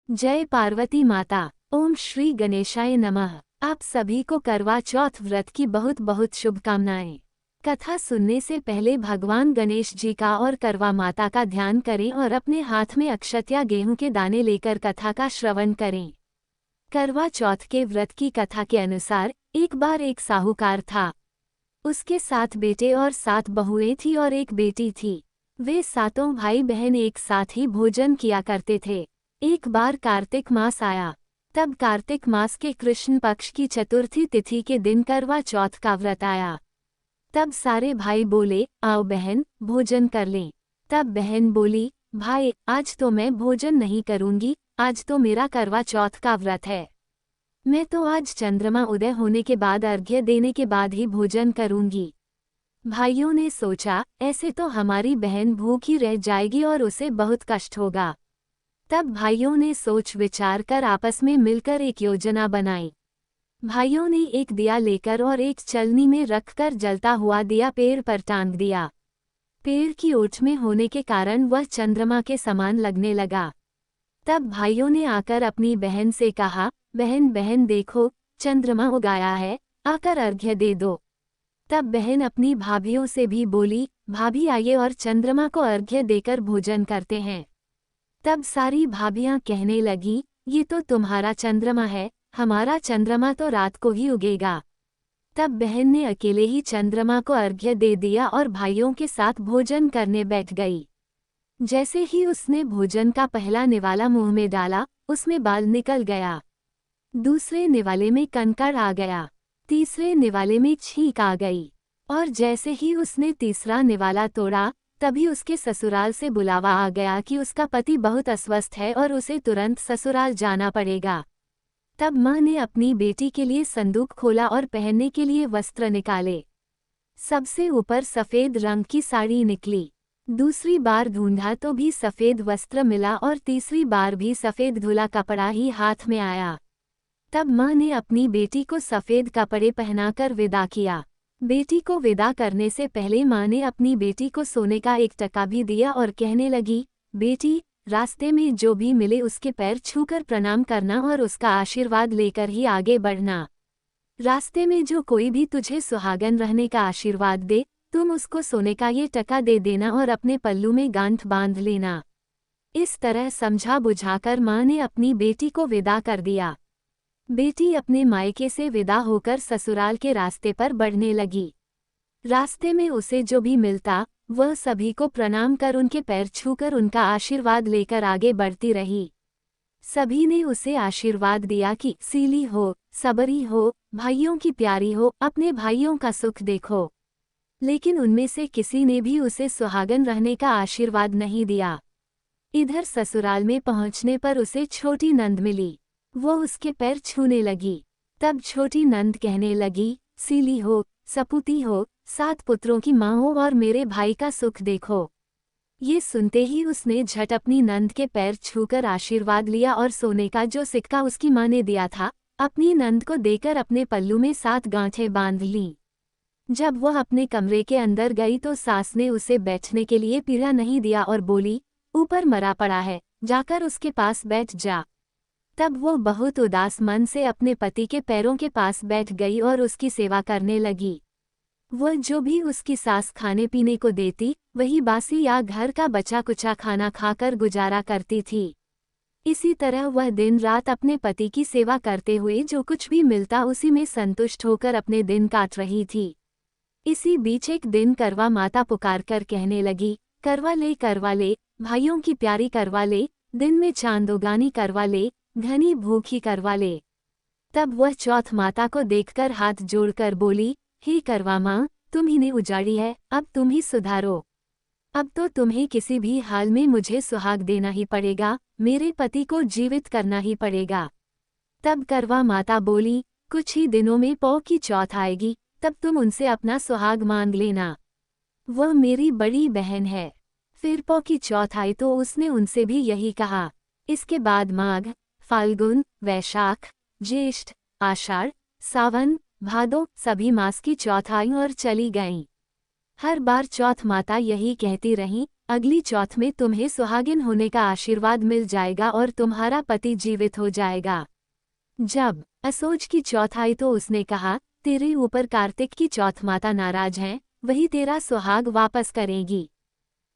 जय पार्वती माता। ओम श्री गणेशाय नमः। आप सभी को करवा चौथ व्रत की बहुत बहुत शुभकामनाएं। कथा सुनने से पहले भगवान गणेश जी का और करवा माता का ध्यान करें और अपने हाथ में अक्षत या गेहूं के दाने लेकर कथा का श्रवण करें। करवा चौथ के व्रत की कथा के अनुसार एक बार एक साहूकार था। उसके 7 बेटे और 7 बहुएं थी और एक बेटी थी। वे सातों भाई बहन एक साथ ही भोजन किया करते थे। एक बार कार्तिक मास आया। तब कार्तिक मास के कृष्ण पक्ष की चतुर्थी तिथि के दिन करवा चौथ का व्रत आया। तब सारे भाई बोले, आओ बहन भोजन कर लें। तब बहन बोली, भाई आज तो मैं भोजन नहीं करूंगी, आज तो मेरा करवा चौथ का व्रत है। मैं तो आज चंद्रमा उदय होने के बाद अर्घ्य देने के बाद ही भोजन करूंगी। भाइयों ने सोचा, ऐसे तो हमारी बहन भूखी रह जाएगी और उसे बहुत कष्ट होगा। तब भाइयों ने सोच विचार कर आपस में मिलकर एक योजना बनाई। भाइयों ने एक दिया लेकर और एक चलनी में रखकर जलता हुआ दिया पेड़ पर टांग दिया। पेड़ की ओट में होने के कारण वह चंद्रमा के समान लगने लगा। तब भाइयों ने आकर अपनी बहन से कहा, बहन बहन देखो, चंद्रमा उगाया है, आकर अर्घ्य दे दो। तब बहन अपनी भाभियों से भी बोली, भाभी आइए और चंद्रमा को अर्घ्य देकर भोजन करते हैं। तब सारी भाभियां कहने लगी, ये तो तुम्हारा चंद्रमा है, हमारा चंद्रमा तो रात को ही उगेगा। तब बहन ने अकेले ही चंद्रमा को अर्घ्य दे दिया और भाइयों के साथ भोजन करने बैठ गई। जैसे ही उसने भोजन का पहला निवाला मुंह में डाला, उसमें बाल निकल गया। दूसरे निवाले में कंकड़ आ गया। तीसरे निवाले में छींक आ गई। और जैसे ही उसने तीसरा निवाला तोड़ा, तभी उसके ससुराल से बुलावा आ गया कि उसका पति बहुत अस्वस्थ है और उसे तुरंत ससुराल जाना पड़ेगा। तब माँ ने अपनी बेटी के लिए संदूक खोला और पहनने के लिए वस्त्र निकाले। सबसे ऊपर सफ़ेद रंग की साड़ी निकली। दूसरी बार ढूंढा तो भी सफ़ेद वस्त्र मिला और तीसरी बार भी सफ़ेद धुला कपड़ा ही हाथ में आया। तब माँ ने अपनी बेटी को सफ़ेद कपड़े पहनाकर विदा किया। बेटी को विदा करने से पहले माँ ने अपनी बेटी को सोने का 1 टका भी दिया और कहने लगी, बेटी रास्ते में जो भी मिले उसके पैर छूकर प्रणाम करना और उसका आशीर्वाद लेकर ही आगे बढ़ना। रास्ते में जो कोई भी तुझे सुहागन रहने का आशीर्वाद दे, तुम उसको सोने का ये टका दे देना और अपने पल्लू में गांठ बांध लेना। इस तरह समझा बुझाकर माँ ने अपनी बेटी को विदा कर दिया। बेटी अपने मायके से विदा होकर ससुराल के रास्ते पर बढ़ने लगी। रास्ते में उसे जो भी मिलता, वह सभी को प्रणाम कर उनके पैर छूकर उनका आशीर्वाद लेकर आगे बढ़ती रही। सभी ने उसे आशीर्वाद दिया कि सीली हो, सबरी हो, भाइयों की प्यारी हो, अपने भाइयों का सुख देखो। लेकिन उनमें से किसी ने भी उसे सुहागन रहने का आशीर्वाद नहीं दिया। इधर ससुराल में पहुंचने पर उसे छोटी नंद मिली। वो उसके पैर छूने लगी। तब छोटी नंद कहने लगी, सीली हो, सपूती हो, 7 पुत्रों की माँ हो और मेरे भाई का सुख देखो। ये सुनते ही उसने झट अपनी नंद के पैर छूकर आशीर्वाद लिया और सोने का जो सिक्का उसकी माँ ने दिया था, अपनी नंद को देकर अपने पल्लू में 7 गांठें बांध लीं। जब वह अपने कमरे के अंदर गई तो सास ने उसे बैठने के लिए पीढ़ा नहीं दिया और बोली, ऊपर मरा पड़ा है, जाकर उसके पास बैठ जा। तब वो बहुत उदास मन से अपने पति के पैरों के पास बैठ गई और उसकी सेवा करने लगी। वह जो भी उसकी सास खाने पीने को देती, वही बासी या घर का बचा कुचा खाना खाकर गुजारा करती थी। इसी तरह वह दिन रात अपने पति की सेवा करते हुए जो कुछ भी मिलता उसी में संतुष्ट होकर अपने दिन काट रही थी। इसी बीच एक दिन करवा माता पुकारकर कहने लगी, करवा ले, भाइयों की प्यारी करवा ले, दिन में चांद उगानी करवा ले, घनी भूखी करवा ले। तब वह चौथ माता को देखकर हाथ जोड़कर बोली, हे करवा माँ, तुम ही ने उजाड़ी है, अब तुम ही सुधारो। अब तो तुम्हें किसी भी हाल में मुझे सुहाग देना ही पड़ेगा, मेरे पति को जीवित करना ही पड़ेगा। तब करवा माता बोली, कुछ ही दिनों में पौ की चौथ आएगी, तब तुम उनसे अपना सुहाग मांग लेना। वह मेरी बड़ी बहन है। फिर पौ की चौथ आई तो उसने उनसे भी यही कहा। इसके बाद माघ, फाल्गुन, वैशाख, ज्येष्ठ, आषाढ़, सावन, भादो सभी मास की चौथ आईं और चली गईं। हर बार चौथ माता यही कहती रहीं, अगली चौथ में तुम्हें सुहागिन होने का आशीर्वाद मिल जाएगा और तुम्हारा पति जीवित हो जाएगा। जब असोज की चौथ आई तो उसने कहा, तेरे ऊपर कार्तिक की चौथ माता नाराज हैं, वही तेरा सुहाग वापस करेगी।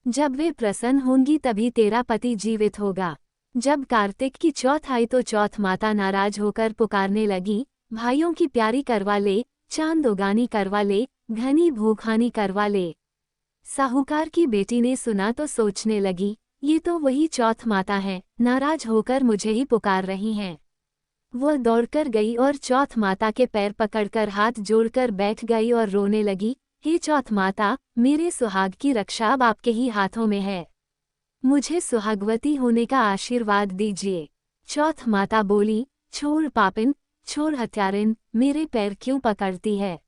जब वे प्रसन्न होंगी तभी तेरा पति जीवित होगा। जब कार्तिक की चौथ आई तो चौथ माता नाराज होकर पुकारने लगी, भाइयों की प्यारी करवा ले, चांद उगानी करवा ले, घनी भूखानी करवा ले। साहूकार की बेटी ने सुना तो सोचने लगी, ये तो वही चौथ माता है, नाराज होकर मुझे ही पुकार रही हैं। वह दौड़कर गई और चौथ माता के पैर पकड़कर हाथ जोड़कर बैठ गई और रोने लगी, हे चौथ माता, मेरे सुहाग की रक्षा अब आपके ही हाथों में है। मुझे सुहागवती होने का आशीर्वाद दीजिए। चौथ माता बोली, छोड़ पापिन, छोड़ हत्यारिन, मेरे पैर क्यों पकड़ती है।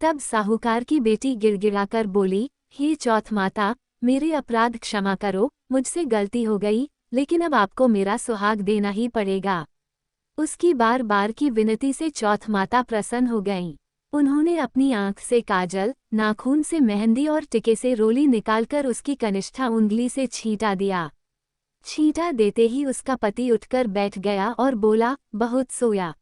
तब साहूकार की बेटी गिड़गिड़ाकर बोली, हे चौथ माता, मेरे अपराध क्षमा करो, मुझसे गलती हो गई, लेकिन अब आपको मेरा सुहाग देना ही पड़ेगा। उसकी बार बार की विनती से चौथ माता प्रसन्न हो गईं। उन्होंने अपनी आंख से काजल, नाखून से मेहंदी और टिके से रोली निकालकर उसकी कनिष्ठा उंगली से छींटा दिया। छींटा देते ही उसका पति उठकर बैठ गया और बोला, बहुत सोया।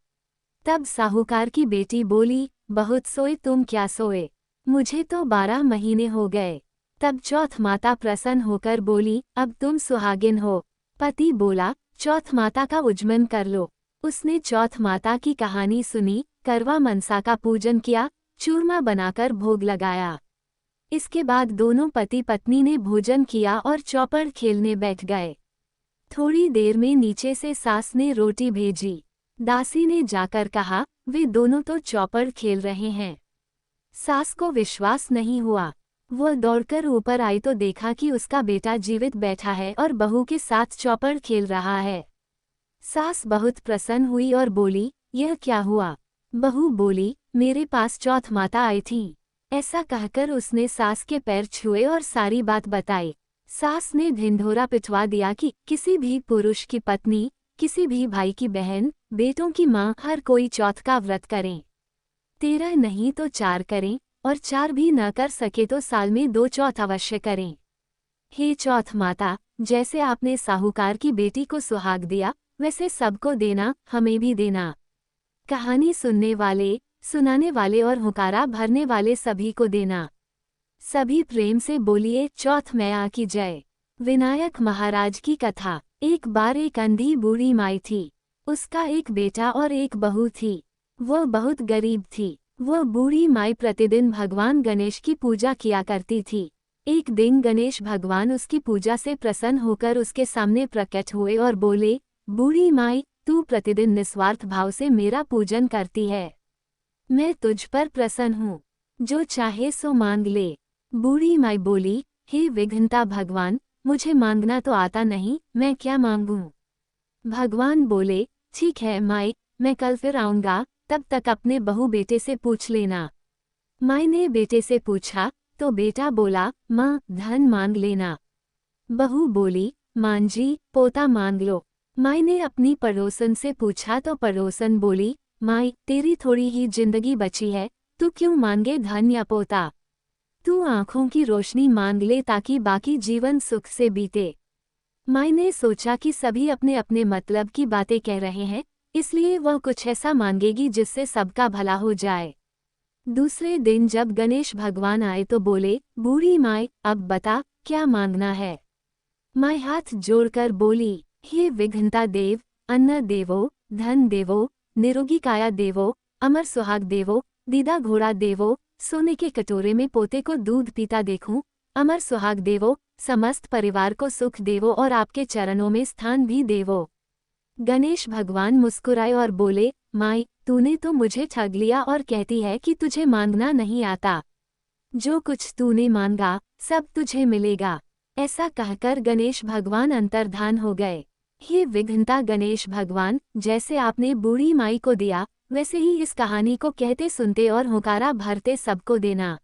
तब साहूकार की बेटी बोली, बहुत सोए तुम क्या सोए, मुझे तो 12 महीने हो गए। तब चौथ माता प्रसन्न होकर बोली, अब तुम सुहागिन हो। पति बोला, चौथ माता का उज्जमन कर लो। उसने चौथ माता की कहानी सुनी, करवा मनसा का पूजन किया, चूरमा बनाकर भोग लगाया। इसके बाद दोनों पति पत्नी ने भोजन किया और चौपड़ खेलने बैठ गए। थोड़ी देर में नीचे से सास ने रोटी भेजी। दासी ने जाकर कहा, वे दोनों तो चौपड़ खेल रहे हैं। सास को विश्वास नहीं हुआ। वह दौड़कर ऊपर आई तो देखा कि उसका बेटा जीवित बैठा है और बहू के साथ चौपड़ खेल रहा है। सास बहुत प्रसन्न हुई और बोली, यह क्या हुआ। बहू बोली, मेरे पास चौथ माता आई थी। ऐसा कहकर उसने सास के पैर छुए और सारी बात बताई। सास ने ढिंढोरा पिटवा दिया कि किसी भी पुरुष की पत्नी, किसी भी भाई की बहन, बेटों की माँ, हर कोई चौथ का व्रत करें। 13 नहीं तो 4 करें, और 4 भी न कर सके तो साल में 2 चौथ अवश्य करें। हे चौथ माता, जैसे आपने साहूकार की बेटी को सुहाग दिया, वैसे सबको देना, हमें भी देना। कहानी सुनने वाले, सुनाने वाले और हुकारा भरने वाले सभी को देना। सभी प्रेम से बोलिए, चौथ मैया की जय। विनायक महाराज की कथा। एक बार एक अंधी बूढ़ी माई थी। उसका एक बेटा और एक बहू थी। वह बहुत गरीब थी। वह बूढ़ी माई प्रतिदिन भगवान गणेश की पूजा किया करती थी। एक दिन गणेश भगवान उसकी पूजा से प्रसन्न होकर उसके सामने प्रकट हुए और बोले, बूढ़ी माई, तू प्रतिदिन निस्वार्थ भाव से मेरा पूजन करती है। मैं तुझ पर प्रसन्न हूँ। जो चाहे सो मांग ले। बूढ़ी माई बोली, हे विघ्नता भगवान, मुझे मांगना तो आता नहीं, मैं क्या मांगूं। भगवान बोले, ठीक है माई, मैं कल फिर आऊँगा, तब तक अपने बहू बेटे से पूछ लेना। माई ने बेटे से पूछा तो बेटा बोला, माँ, धन मांग लेना। बहू बोली, मां जी, पोता मांग लो। माई ने अपनी पड़ोसन से पूछा तो पड़ोसन बोली, माई, तेरी थोड़ी ही जिंदगी बची है, तू क्यों मांगे धन या पोता। तू आंखों की रोशनी मांग ले ताकि बाकी जीवन सुख से बीते। माई ने सोचा कि सभी अपने अपने मतलब की बातें कह रहे हैं, इसलिए वह कुछ ऐसा मांगेगी जिससे सबका भला हो जाए। दूसरे दिन जब गणेश भगवान आए तो बोले, बूढ़ी माई, अब बता, क्या मांगना है। माई हाथ जोड़कर बोली, हे विघ्नता देव, अन्न देवो, धन देवो, निरोगी काया देवो, अमर सुहाग देवो, दीदा घोड़ा देवो, सोने के कटोरे में पोते को दूध पीता देखूं, अमर सुहाग देवो, समस्त परिवार को सुख देवो और आपके चरणों में स्थान भी देवो। गणेश भगवान मुस्कुराए और बोले, माई, तूने तो मुझे ठग लिया और कहती है कि तुझे मांगना नहीं आता। जो कुछ तूने मांगा, सब तुझे मिलेगा। ऐसा कहकर गणेश भगवान अंतर्धान हो गए। हे विघ्नता गणेश भगवान, जैसे आपने बूढ़ी माई को दिया, वैसे ही इस कहानी को कहते सुनते और हुकारा भरते सबको देना।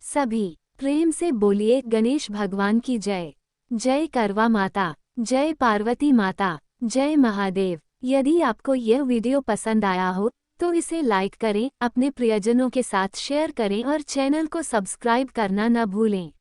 सभी प्रेम से बोलिए, गणेश भगवान की जय। जय करवा माता, जय पार्वती माता, जय महादेव। यदि आपको यह वीडियो पसंद आया हो तो इसे लाइक करें, अपने प्रियजनों के साथ शेयर करें और चैनल को सब्सक्राइब करना न भूलें।